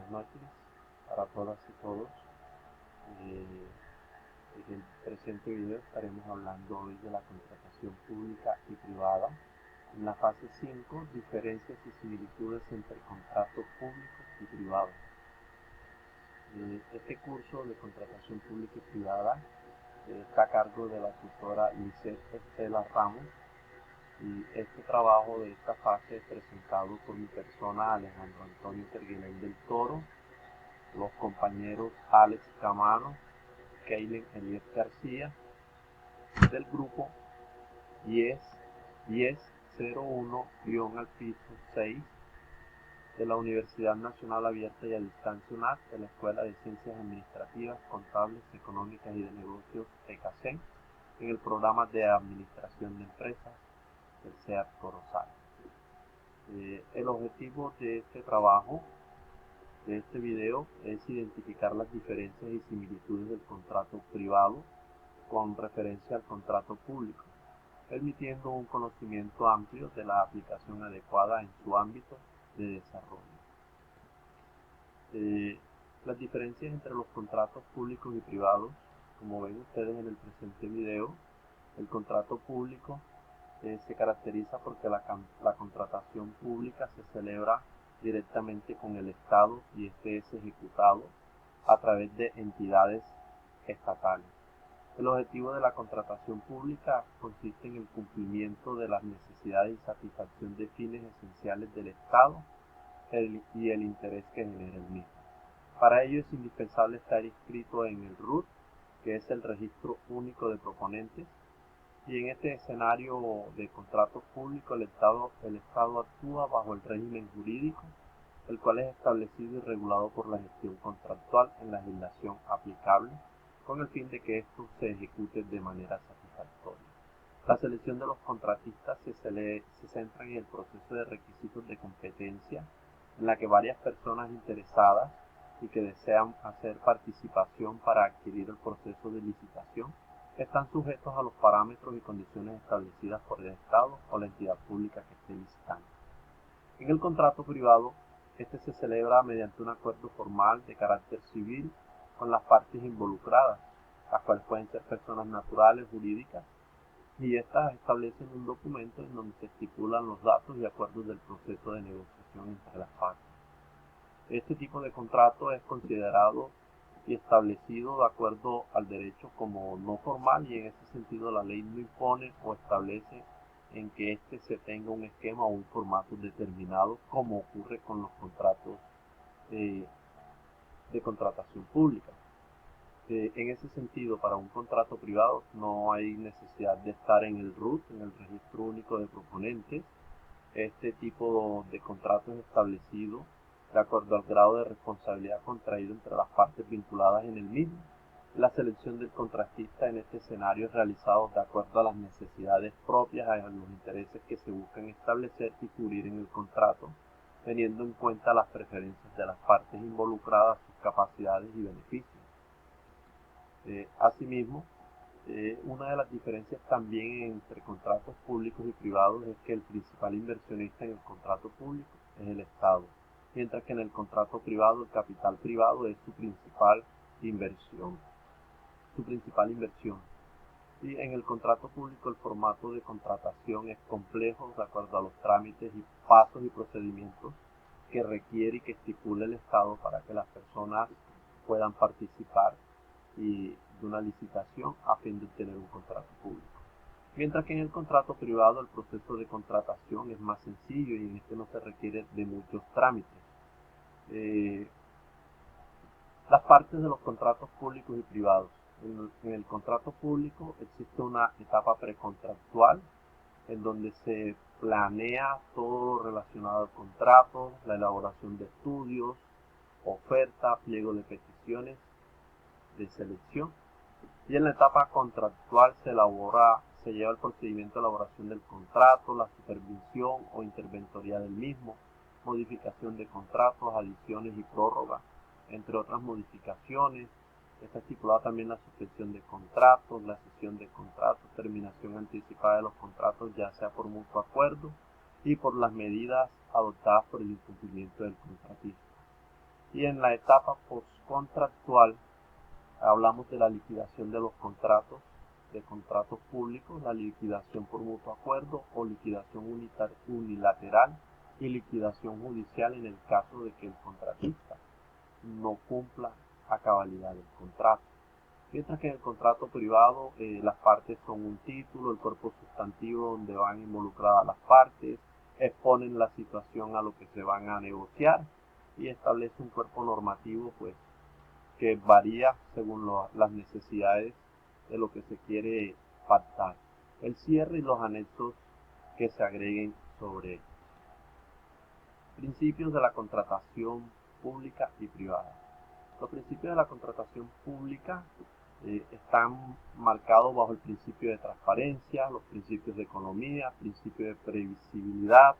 buenas noches para todas y todos. En el presente video estaremos hablando hoy de la contratación pública y privada. En la fase 5, diferencias y similitudes entre contrato público y privado. Este curso de contratación pública y privada está a cargo de la tutora Lisette Estela Ramos, y este trabajo de esta fase es presentado por mi persona, Alejandro Antonio Terguilén del Toro, los compañeros Alex Camano, Keilen Elias García, del grupo 1001-6 de la Universidad Nacional Abierta y a Distancia UNAD, de la Escuela de Ciencias Administrativas, Contables, Económicas y de Negocios ECACEN, en el programa de Administración de Empresas del CEAP Corozal. El objetivo de este trabajo, de este video, es identificar las diferencias y similitudes del contrato privado con referencia al contrato público, permitiendo un conocimiento amplio de la aplicación adecuada en su ámbito de desarrollo. Las diferencias entre los contratos públicos y privados, como ven ustedes en el presente video, el contrato público se caracteriza porque la contratación pública se celebra directamente con el Estado y este es ejecutado a través de entidades estatales. El objetivo de la contratación pública consiste en el cumplimiento de las necesidades y satisfacción de fines esenciales del Estado y el interés que genera el mismo. Para ello es indispensable estar inscrito en el RUT, que es el Registro Único de Proponentes, y en este escenario de contrato público el Estado actúa bajo el régimen jurídico, el cual es establecido y regulado por la gestión contractual en la legislación aplicable, con el fin de que esto se ejecute de manera satisfactoria. La selección de los contratistas se centra en el proceso de requisitos de competencia, en la que varias personas interesadas y que desean hacer participación para adquirir el proceso de licitación están sujetos a los parámetros y condiciones establecidas por el Estado o la entidad pública que esté licitando. En el contrato privado, este se celebra mediante un acuerdo formal de carácter civil con las partes involucradas, las cuales pueden ser personas naturales, jurídicas, y estas establecen un documento en donde se estipulan los datos y acuerdos del proceso de negociación entre las partes. Este tipo de contrato es considerado y establecido de acuerdo al derecho como no formal, y en ese sentido la ley no impone o establece en que éste se tenga un esquema o un formato determinado, como ocurre con los contratos de contratación pública. En ese sentido, para un contrato privado no hay necesidad de estar en el RUT, en el Registro Único de Proponentes. Este tipo de contrato es establecido de acuerdo al grado de responsabilidad contraído entre las partes vinculadas en el mismo. La selección del contratista en este escenario es realizada de acuerdo a las necesidades propias, a los intereses que se buscan establecer y cubrir en el contrato, teniendo en cuenta las preferencias de las partes involucradas, sus capacidades y beneficios. Asimismo, una de las diferencias también entre contratos públicos y privados es que el principal inversionista en el contrato público es el Estado, mientras que en el contrato privado el capital privado es su principal inversión. Y en el contrato público el formato de contratación es complejo de acuerdo a los trámites y pasos y procedimientos que requiere y que estipula el Estado para que las personas puedan participar de una licitación a fin de obtener un contrato público. Mientras que en el contrato privado el proceso de contratación es más sencillo y en este no se requiere de muchos trámites. Las partes de los contratos públicos y privados. En el contrato público existe una etapa precontractual en donde se planea todo lo relacionado al contrato, la elaboración de estudios, oferta, pliego de peticiones de selección. Y en la etapa contractual se lleva el procedimiento de elaboración del contrato, la supervisión o interventoría del mismo, modificación de contratos, adiciones y prórrogas, entre otras modificaciones. Está estipulada también la suspensión de contratos, la cesión de contratos, terminación anticipada de los contratos, ya sea por mutuo acuerdo y por las medidas adoptadas por el incumplimiento del contratista. Y en la etapa postcontractual hablamos de la liquidación de los contratos, de contratos públicos, la liquidación por mutuo acuerdo o liquidación unilateral y liquidación judicial en el caso de que el contratista no cumpla a cabalidad el contrato. Mientras que en el contrato privado las partes son un título, el cuerpo sustantivo donde van involucradas las partes, exponen la situación a lo que se van a negociar y establece un cuerpo normativo pues que varía según las necesidades de lo que se quiere pactar. El cierre y los anexos que se agreguen sobre él. Principios de la contratación pública y privada. Los principios de la contratación pública están marcados bajo el principio de transparencia, los principios de economía, principio de previsibilidad,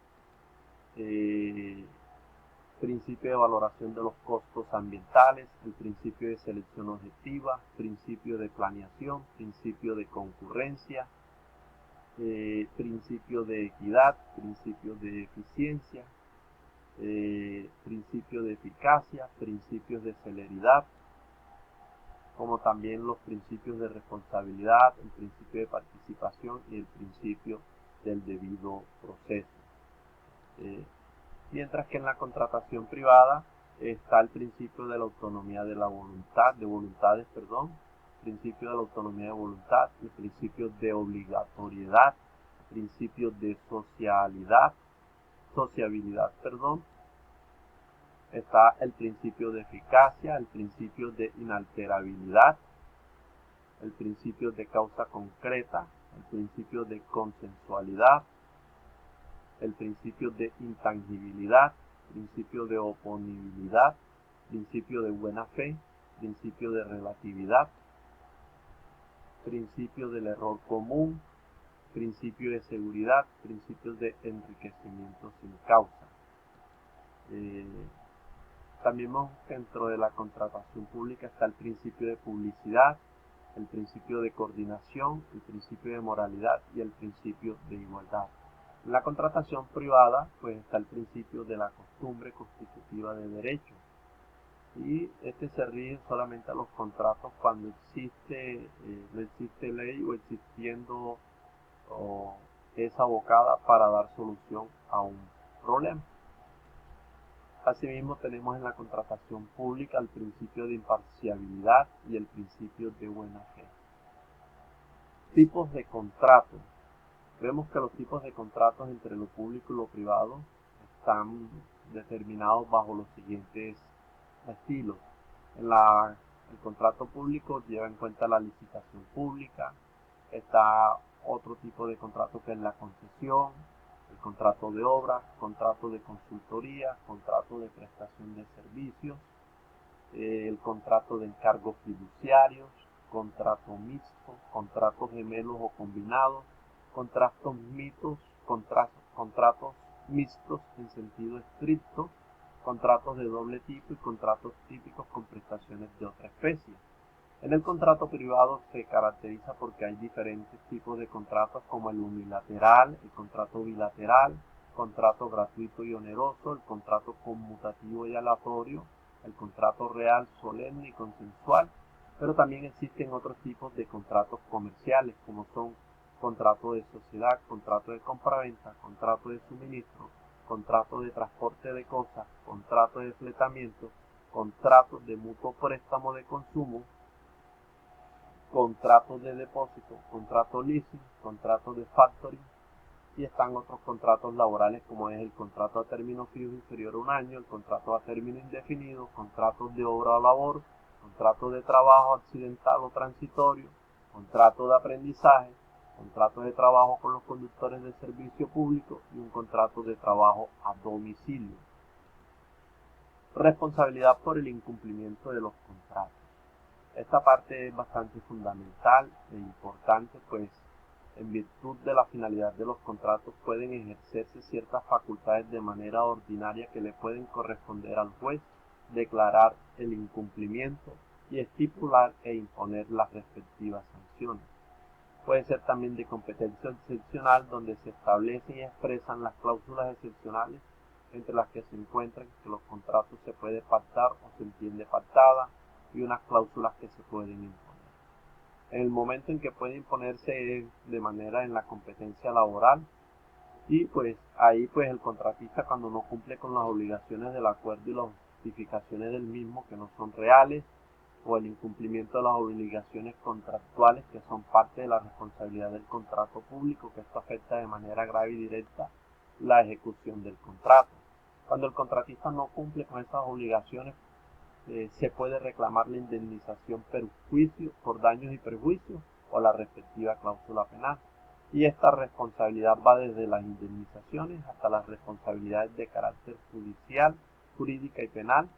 principio de valoración de los costos ambientales, el principio de selección objetiva, principio de planeación, principio de concurrencia, principio de equidad, principio de eficiencia, principio de eficacia, principios de celeridad, como también los principios de responsabilidad, el principio de participación y el principio del debido proceso. Mientras que en la contratación privada está el principio de la autonomía de la voluntad, principio de la autonomía de voluntad, el principio de obligatoriedad, principio de sociabilidad, está el principio de eficacia, el principio de inalterabilidad, el principio de causa concreta, el principio de consensualidad, el principio de intangibilidad, principio de oponibilidad, principio de buena fe, principio de relatividad, principio del error común, principio de seguridad, principios de enriquecimiento sin causa. También dentro de la contratación pública está el principio de publicidad, el principio de coordinación, el principio de moralidad y el principio de igualdad. En la contratación privada pues está el principio de la costumbre constitutiva de derecho y este se rige solamente a los contratos cuando no existe ley o existiendo o es abocada para dar solución a un problema. Asimismo tenemos en la contratación pública el principio de imparcialidad y el principio de buena fe. Tipos de contratos. Vemos que los tipos de contratos entre lo público y lo privado están determinados bajo los siguientes estilos. El contrato público lleva en cuenta la licitación pública. Está otro tipo de contrato que es la concesión, el contrato de obra, contrato de consultoría, contrato de prestación de servicios, el contrato de encargos fiduciarios, contrato mixto, contratos gemelos o combinados, contratos mixtos en sentido estricto, contratos de doble tipo y contratos típicos con prestaciones de otra especie. En el contrato privado se caracteriza porque hay diferentes tipos de contratos como el unilateral, el contrato bilateral, contrato gratuito y oneroso, el contrato conmutativo y aleatorio, el contrato real, solemne y consensual, pero también existen otros tipos de contratos comerciales como son contrato de sociedad, contrato de compraventa, contrato de suministro, contrato de transporte de cosas, contrato de fletamiento, contratos de mutuo préstamo de consumo, contratos de depósito, contrato leasing, contratos de factoring y están otros contratos laborales como es el contrato a término fijo inferior a un año, el contrato a término indefinido, contratos de obra o labor, contrato de trabajo accidental o transitorio, contrato de aprendizaje, contrato de trabajo con los conductores de servicio público y un contrato de trabajo a domicilio. Responsabilidad por el incumplimiento de los contratos. Esta parte es bastante fundamental e importante, pues en virtud de la finalidad de los contratos pueden ejercerse ciertas facultades de manera ordinaria que le pueden corresponder al juez, declarar el incumplimiento y estipular e imponer las respectivas sanciones. Puede ser también de competencia excepcional donde se establecen y expresan las cláusulas excepcionales entre las que se encuentran que los contratos se puede pactar o se entiende pactada y unas cláusulas que se pueden imponer. En el momento en que puede imponerse es de manera en la competencia laboral, y pues ahí pues el contratista, cuando no cumple con las obligaciones del acuerdo y las justificaciones del mismo que no son reales, o el incumplimiento de las obligaciones contractuales que son parte de la responsabilidad del contrato público, que esto afecta de manera grave y directa la ejecución del contrato. Cuando el contratista no cumple con esas obligaciones, se puede reclamar la indemnización por daños y perjuicios o la respectiva cláusula penal. Y esta responsabilidad va desde las indemnizaciones hasta las responsabilidades de carácter judicial, jurídica y penal.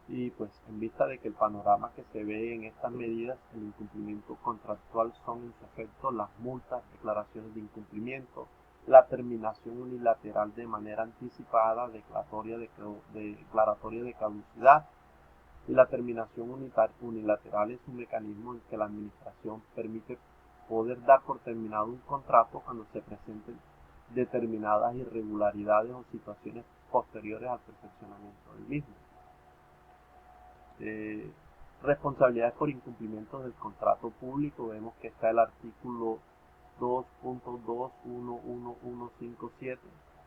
Y pues en vista de que el panorama que se ve en estas medidas, el incumplimiento contractual, son en su efecto las multas, declaraciones de incumplimiento, la terminación unilateral de manera anticipada, declaratoria de caducidad, y la terminación unilateral es un mecanismo en que la administración permite poder dar por terminado un contrato cuando se presenten determinadas irregularidades o situaciones posteriores al perfeccionamiento del mismo. Responsabilidades por incumplimiento del contrato público. Vemos que está el artículo 2.21157,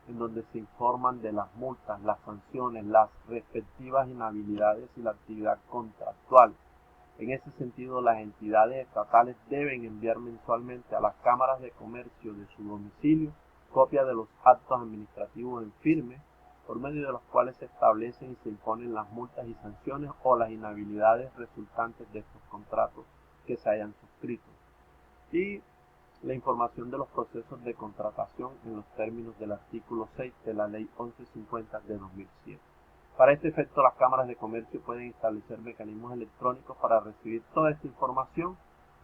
en donde se informan de las multas, las sanciones, las respectivas inhabilidades y la actividad contractual. En ese sentido, las entidades estatales deben enviar mensualmente a las cámaras de comercio de su domicilio copia de los actos administrativos en firme, por medio de los cuales se establecen y se imponen las multas y sanciones o las inhabilidades resultantes de estos contratos que se hayan suscrito, y la información de los procesos de contratación en los términos del artículo 6 de la Ley 1150 de 2007. Para este efecto, las cámaras de comercio pueden establecer mecanismos electrónicos para recibir toda esta información,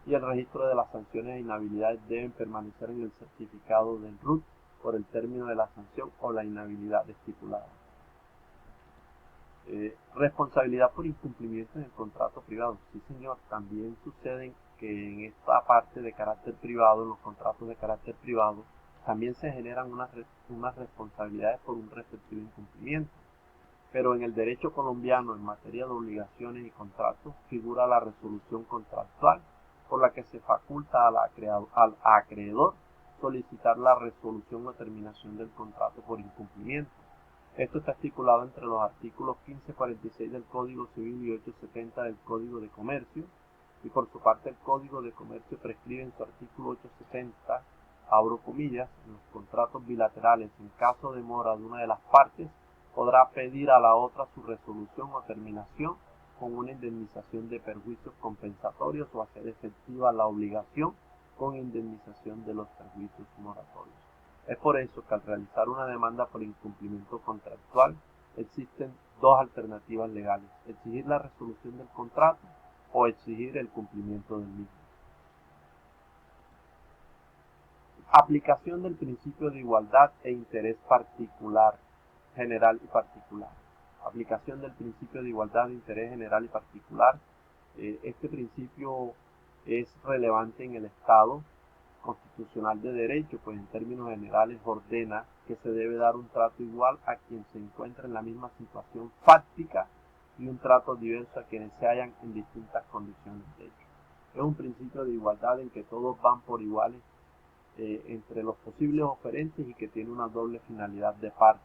y el registro de las sanciones e inhabilidades deben permanecer en el certificado del RUT por el término de la sanción o la inhabilidad estipulada. Responsabilidad por incumplimiento en el contrato privado. Sí, señor, también sucede que en esta parte de carácter privado, en los contratos de carácter privado, también se generan unas responsabilidades por un respectivo incumplimiento. Pero en el derecho colombiano, en materia de obligaciones y contratos, figura la resolución contractual, por la que se faculta al acreedor solicitar la resolución o terminación del contrato por incumplimiento. Esto está estipulado entre los artículos 1546 del Código Civil y 870 del Código de Comercio, y por su parte el Código de Comercio prescribe en su artículo 870, abro comillas, en los contratos bilaterales, en caso de mora de una de las partes, podrá pedir a la otra su resolución o terminación con una indemnización de perjuicios compensatorios, o hacer efectiva la obligación con indemnización de los perjuicios moratorios. Es por eso que al realizar una demanda por incumplimiento contractual existen dos alternativas legales: exigir la resolución del contrato o exigir el cumplimiento del mismo. Aplicación del principio de igualdad e interés particular, general y particular. Aplicación del principio de igualdad de interés general y particular. Este principio es relevante en el Estado constitucional de derecho, pues en términos generales ordena que se debe dar un trato igual a quien se encuentra en la misma situación fáctica y un trato diverso a quienes se hallan en distintas condiciones de hecho. Es un principio de igualdad en que todos van por iguales entre los posibles oferentes, y que tiene una doble finalidad de parte,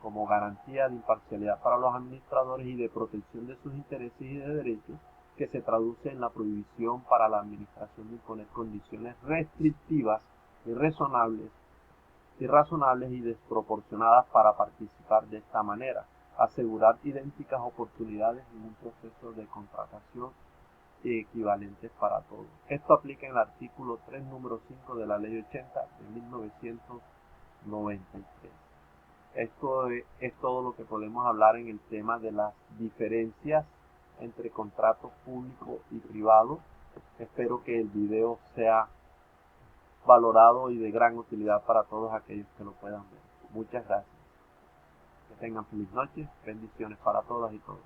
como garantía de imparcialidad para los administradores y de protección de sus intereses y de derechos, que se traduce en la prohibición para la administración de imponer condiciones restrictivas, irrazonables y desproporcionadas para participar de esta manera, asegurar idénticas oportunidades en un proceso de contratación equivalentes para todos. Esto aplica en el artículo 3, número 5 de la Ley 80 de 1993. Esto es todo lo que podemos hablar en el tema de las diferencias entre contratos público y privado. Espero que el video sea valorado y de gran utilidad para todos aquellos que lo puedan ver. Muchas gracias. Que tengan feliz noche. Bendiciones para todas y todos.